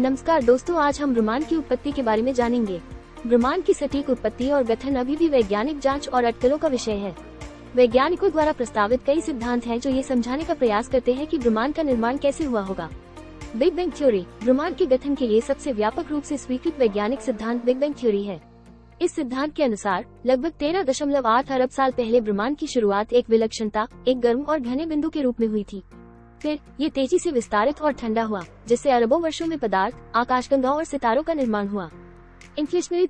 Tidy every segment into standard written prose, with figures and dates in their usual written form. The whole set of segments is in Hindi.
नमस्कार दोस्तों, आज हम ब्रह्मांड की उत्पत्ति के बारे में जानेंगे। ब्रह्मांड की सटीक उत्पत्ति और गठन अभी भी वैज्ञानिक जांच और अटकलों का विषय है। वैज्ञानिकों द्वारा प्रस्तावित कई सिद्धांत हैं जो ये समझाने का प्रयास करते हैं कि ब्रह्मांड का निर्माण कैसे हुआ होगा। बिग बैंग थ्योरी ब्रह्मांड के गठन के लिए सबसे व्यापक रूप से स्वीकृत वैज्ञानिक सिद्धांत बिग बैंग थ्योरी है। इस सिद्धांत के अनुसार लगभग 13.8 अरब साल पहले ब्रह्मांड की शुरुआत एक विलक्षणता, एक गर्म और घने बिंदु के रूप में हुई थी। फिर ये तेजी से विस्तारित और ठंडा हुआ, जिससे अरबों वर्षों में पदार्थ, आकाशगंगाओं और सितारों का निर्माण हुआ। Inflationary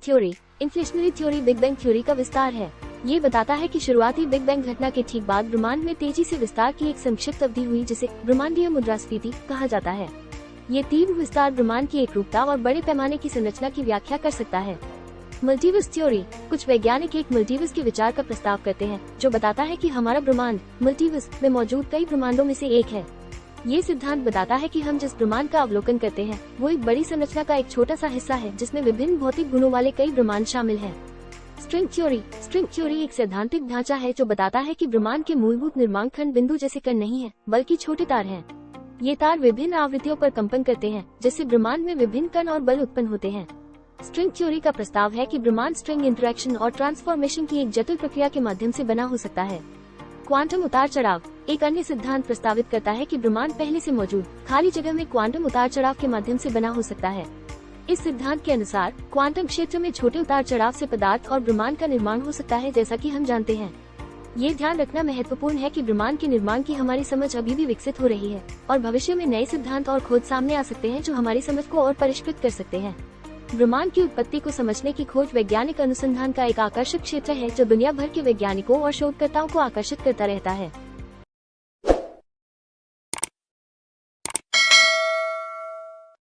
theory big bang theory का विस्तार है। ये बताता है कि शुरुआती बिग बैंग घटना के ठीक बाद ब्रह्मांड में तेजी से विस्तार की एक संक्षिप्त अवधि हुई, जिसे ब्रह्मांडीय मुद्रास्फीति कहा जाता है। ये तीव्र विस्तार ब्रह्मांड की एकरूपता और बड़े पैमाने की संरचना की व्याख्या कर सकता है। मल्टीवर्स थ्योरी कुछ वैज्ञानिक एक मल्टीवर्स के विचार का प्रस्ताव करते हैं, जो बताता है कि हमारा ब्रह्मांड मल्टीवर्स में मौजूद कई ब्रह्मांडों में से एक है। ये सिद्धांत बताता है कि हम जिस ब्रह्मांड का अवलोकन करते हैं वो एक बड़ी संरचना का एक छोटा सा हिस्सा है, जिसमें विभिन्न भौतिक गुणों वाले कई ब्रह्मांड शामिल हैं। स्ट्रिंग थ्योरी एक सैद्धांतिक ढांचा है जो बताता है कि ब्रह्मांड के मूलभूत निर्माण खंड बिंदु जैसे कण नहीं है, बल्कि छोटे तार हैं। ये तार विभिन्न आवृत्तियों पर कंपन करते हैं, जिससे ब्रह्मांड में विभिन्न कण और बल उत्पन्न होते हैं। स्ट्रिंग थ्योरी का प्रस्ताव है कि ब्रह्मांड स्ट्रिंग इंटरेक्शन और ट्रांसफॉर्मेशन की एक जटिल प्रक्रिया के माध्यम से बना हो सकता है। क्वांटम उतार चढ़ाव एक अन्य सिद्धांत प्रस्तावित करता है कि ब्रह्मांड पहले से मौजूद खाली जगह में क्वांटम उतार चढ़ाव के माध्यम से बना हो सकता है। इस सिद्धांत के अनुसार क्वांटम क्षेत्र में छोटे उतार चढ़ाव से पदार्थ और ब्रह्मांड का निर्माण हो सकता है, जैसा कि हम जानते हैं। ये ध्यान रखना महत्वपूर्ण है कि ब्रह्मांड के निर्माण की हमारी समझ अभी भी विकसित हो रही है और भविष्य में नए सिद्धांत और खोज सामने आ सकते हैं जो हमारी समझ को और परिष्कृत कर सकते हैं। ब्रह्मांड की उत्पत्ति को समझने की खोज वैज्ञानिक अनुसंधान का एक आकर्षक क्षेत्र है जो दुनिया भर के वैज्ञानिकों और शोधकर्ताओं को आकर्षित करता रहता है।